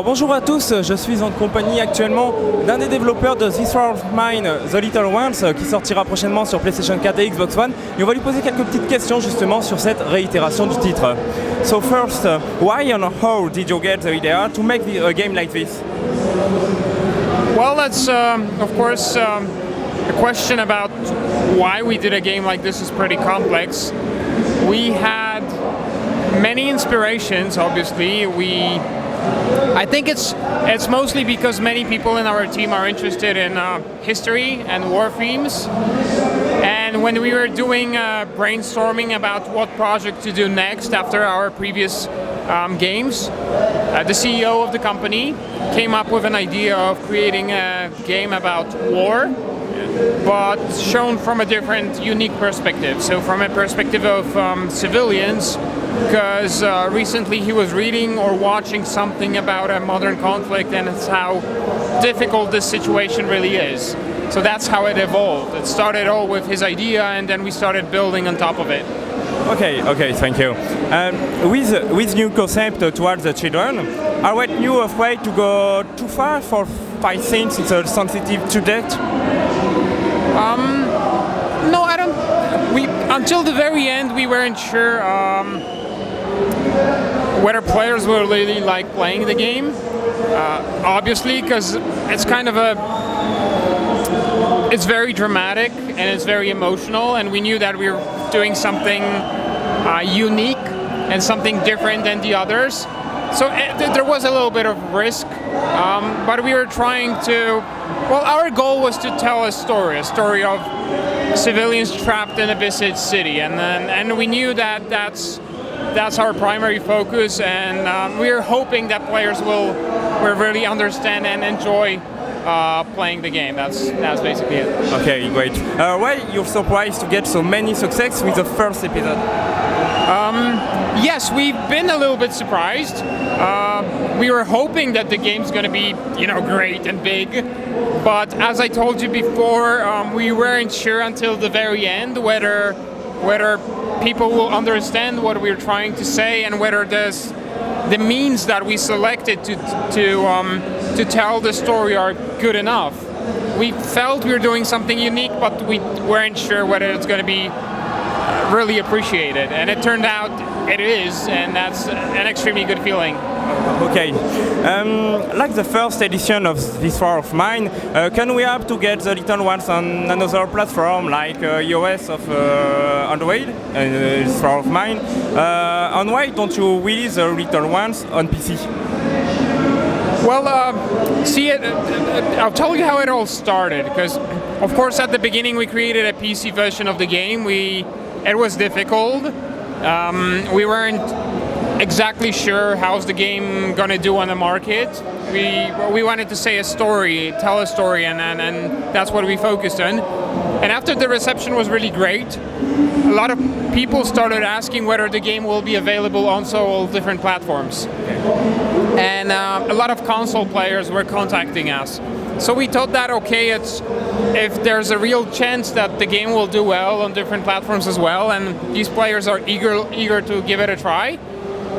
Alors bonjour à tous, je suis en compagnie actuellement d'un des développeurs de This War of Mine, The Little Ones, qui sortira prochainement sur PlayStation 4 et Xbox One. Et on va lui poser quelques petites questions justement sur cette réitération du titre. So first, why and how did you get the idea to make a game like this? Well, that's of course a question about why we did a game like this is pretty complex. We had many inspirations, obviously. I think it's mostly because many people in our team are interested in history and war themes. And when we were doing brainstorming about what project to do next after our previous games, the CEO of the company came up with an idea of creating a game about war, but shown from a different, unique perspective. So from a perspective of civilians, because recently he was reading or watching something about a modern conflict and it's how difficult this situation really is. So that's how it evolved. It started all with his idea and then we started building on top of it. Okay, thank you. With new concept towards the children, are you afraid to go too far for fight scenes? It's a sensitive subject. No, I don't. Until the very end, we weren't sure whether players will really like playing the game. Obviously, because it's kind of it's very dramatic and it's very emotional, and we knew that we were doing something unique and something different than the others. So there was a little bit of risk, but we were trying to. Well, our goal was to tell a story of civilians trapped in a besieged city, and we knew that that's our primary focus, and we are hoping that players will really understand and enjoy playing the game. That's basically it. Okay, great. Why you're surprised to get so many success with the first episode? Yes, we've been a little bit surprised. We were hoping that the game's going to be, great and big, but as I told you before, we weren't sure until the very end whether people will understand what we're trying to say and whether the means that we selected to tell the story are good enough. We felt we were doing something unique, but we weren't sure whether it's going to be really appreciated, and it turned out it is, and that's an extremely good feeling. Okay, like the first edition of This War of Mine, can we hope to get the Little Ones on another platform like iOS of Android, This War of Mine? And why don't you release the Little Ones on PC? Well, I'll tell you how it all started, because of course at the beginning we created a PC version of the game. It was difficult. We weren't exactly sure how's the game gonna do on the market. We wanted to tell a story, and that's what we focused on. And after the reception was really great, a lot of people started asking whether the game will be available on all different platforms. And a lot of console players were contacting us. So we thought that, if there's a real chance that the game will do well on different platforms as well, and these players are eager to give it a try,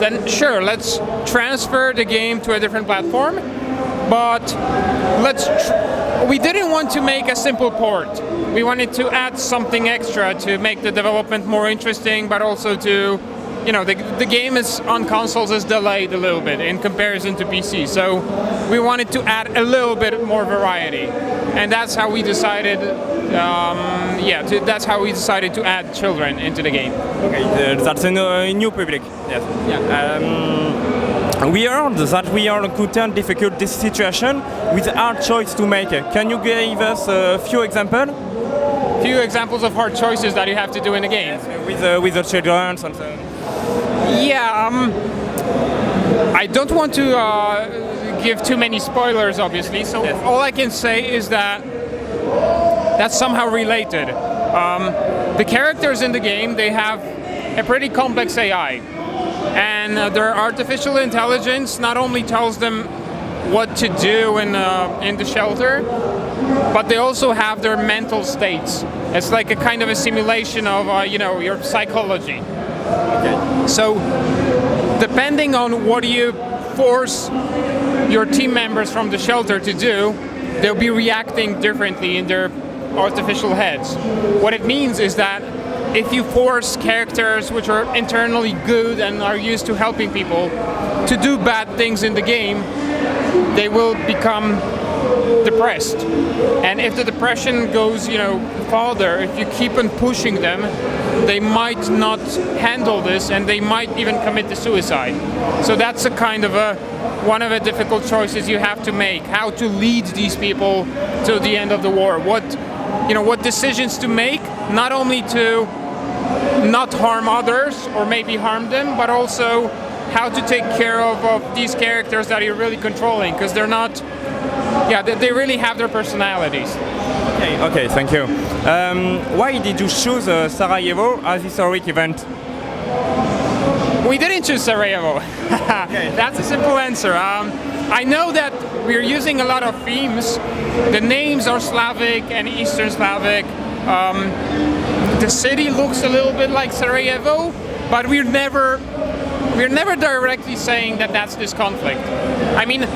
then sure, let's transfer the game to a different platform. But we didn't want to make a simple port. We wanted to add something extra to make the development more interesting, but also to, the game on consoles is delayed a little bit in comparison to PC. So we wanted to add a little bit more variety, and that's how we decided. That's how we decided to add children into the game. Okay, that's a new public. Yes. Yeah. We heard that we are encountered difficult this situation with hard choice to make. Can you give us a few examples? Few examples of hard choices that you have to do in the game. Yes, with the children and so on. Yeah. I don't want to give too many spoilers, obviously. So yes. All I can say is that's somehow related. The characters in the game, they have a pretty complex AI, and their artificial intelligence not only tells them what to do in the shelter, but they also have their mental states. It's like a kind of a simulation of your psychology. Okay. So depending on what you force your team members from the shelter to do, they'll be reacting differently in their artificial heads. What it means is that if you force characters which are internally good and are used to helping people to do bad things in the game, they will become depressed. And if the depression goes, farther, if you keep on pushing them, they might not handle this and they might even commit the suicide. So that's a kind of one of the difficult choices you have to make, how to lead these people till the end of the war. What decisions to make, not only to not harm others or maybe harm them, but also how to take care of these characters that you're really controlling, because they're not, they really have their personalities. Okay, thank you. Why did you choose Sarajevo as historic event? We didn't choose Sarajevo. Okay. That's a simple answer. I know that we're using a lot of themes. The names are Slavic and Eastern Slavic. The city looks a little bit like Sarajevo, but we're never directly saying that that's this conflict. I mean,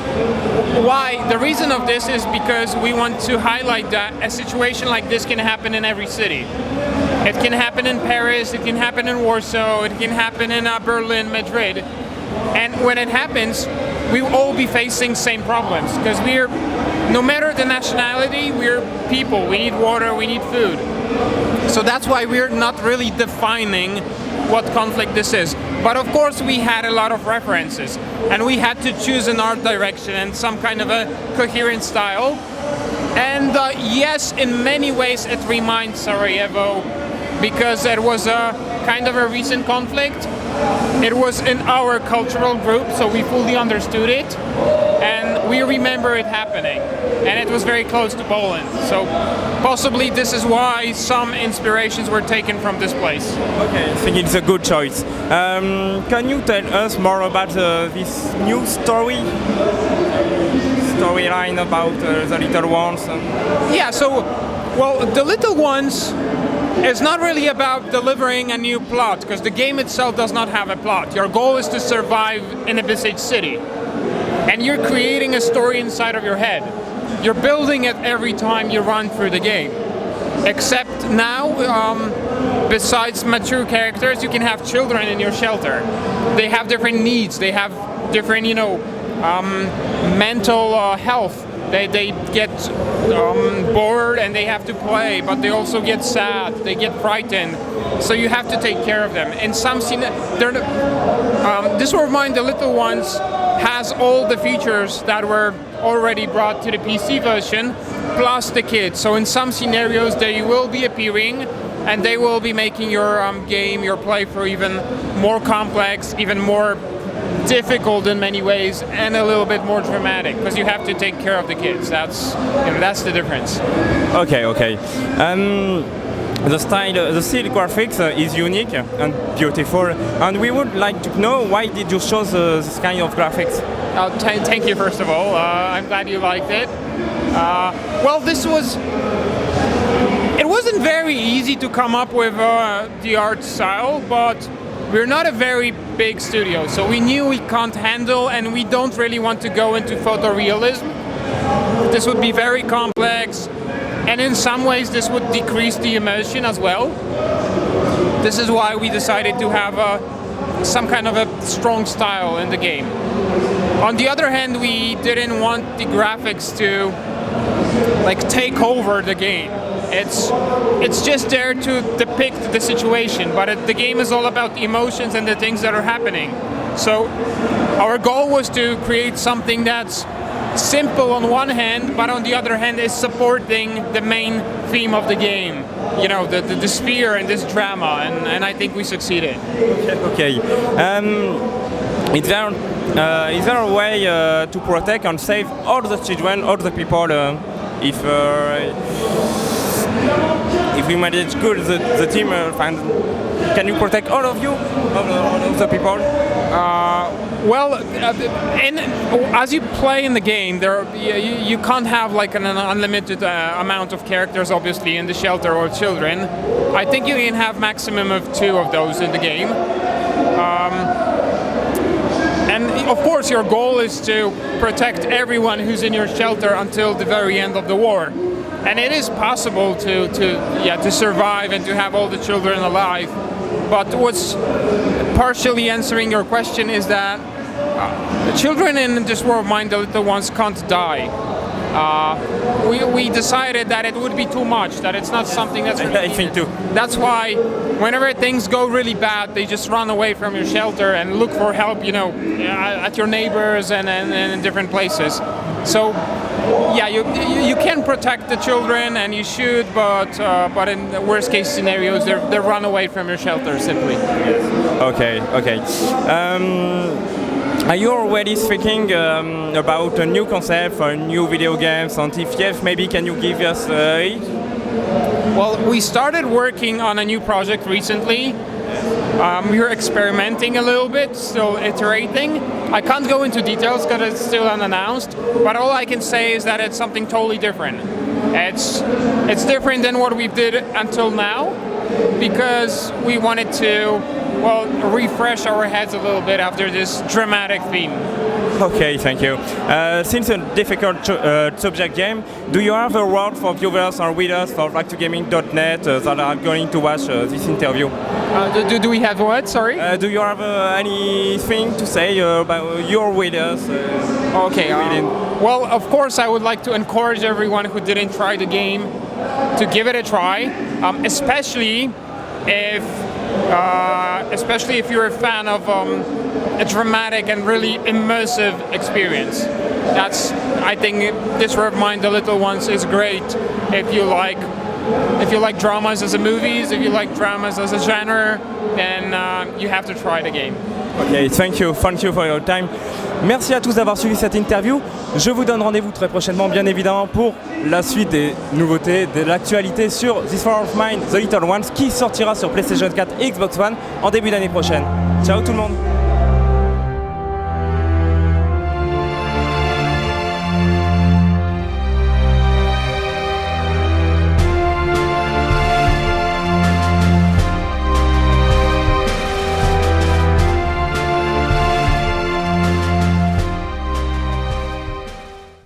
why? The reason of this is because we want to highlight that a situation like this can happen in every city. It can happen in Paris, it can happen in Warsaw, it can happen in Berlin, Madrid. And when it happens, we will all be facing same problems, because no matter the nationality, we're people. We need water, we need food. So that's why we're not really defining what conflict this is. But of course we had a lot of references, and we had to choose an art direction and some kind of a coherent style. And yes, in many ways it reminds Sarajevo, because it was a kind of a recent conflict. It was in our cultural group, so we fully understood it, and we remember it happening. And it was very close to Poland, so possibly this is why some inspirations were taken from this place. Okay, I think it's a good choice. Can you tell us more about this new storyline about the little ones? Yeah, the little ones is not really about delivering a new plot, because the game itself does not have a plot. Your goal is to survive in a besieged city, and you're creating a story inside of your head. You're building it every time you run through the game. Except now, besides mature characters, you can have children in your shelter. They have different needs. They have different, mental health. They get bored and they have to play, but they also get sad. They get frightened. So you have to take care of them. In some scene, this will remind the little ones has all the features that were already brought to the PC version, plus the kids. So in some scenarios they will be appearing, and they will be making your game, your playthrough even more complex, even more difficult in many ways, and a little bit more dramatic, because you have to take care of the kids. That's the difference. Okay. The style graphics is unique and beautiful, and we would like to know, why did you choose this kind of graphics? Thank you, first of all. I'm glad you liked it. It wasn't very easy to come up with the art style, but we're not a very big studio, so we knew we can't handle, and we don't really want to go into photorealism. This would be very complex, and in some ways this would decrease the immersion as well. This is why we decided to have some kind of a strong style in the game. On the other hand, we didn't want the graphics to take over the game. It's just there to depict the situation, but the game is all about the emotions and the things that are happening. So our goal was to create something that's simple on one hand, but on the other hand is supporting the main theme of the game. The sphere and this drama, and I think we succeeded. Okay. Is there a way to protect and save all the children, all the people, if we manage good the team, can you protect all of you, all of the people? As you play in the game, you can't have an unlimited amount of characters, obviously, in the shelter or children. I think you can have maximum of 2 of those in the game. And of course, your goal is to protect everyone who's in your shelter until the very end of the war. And it is possible to survive and to have all the children alive. But what's partially answering your question is that the children in this war of mine, the little ones, can't die. We decided that it would be too much, that it's not something that's really I think too. That's why whenever things go really bad, they just run away from your shelter and look for help, at your neighbors and in different places. So, yeah, you can protect the children, and you should, but in the worst case scenarios, they run away from your shelter simply. Okay. Are you already thinking about a new concept for new video games? And if yes, maybe can you give us it? Well, we started working on a new project recently. We are experimenting a little bit, still iterating. I can't go into details because it's still unannounced, but all I can say is that it's something totally different. It's different than what we did until now, because we wanted to, refresh our heads a little bit after this dramatic theme. Okay, thank you. Since a difficult subject game, do you have a word for viewers or readers for back2gaming.net that are going to watch this interview? Do we have what? Sorry? Do you have anything to say about your readers? Okay. Well, of course, I would like to encourage everyone who didn't try the game to give it a try, especially if you're a fan of a dramatic and really immersive experience. I think this War of Mine, The Little Ones is great if you like dramas as a movies, if you like dramas as a genre, then you have to try the game. Ok, thank you for your time. Merci à tous d'avoir suivi cette interview. Je vous donne rendez-vous très prochainement, bien évidemment, pour la suite des nouveautés, de l'actualité sur This War of Mine, The Little Ones, qui sortira sur PlayStation 4 et Xbox One en début d'année prochaine. Ciao tout le monde!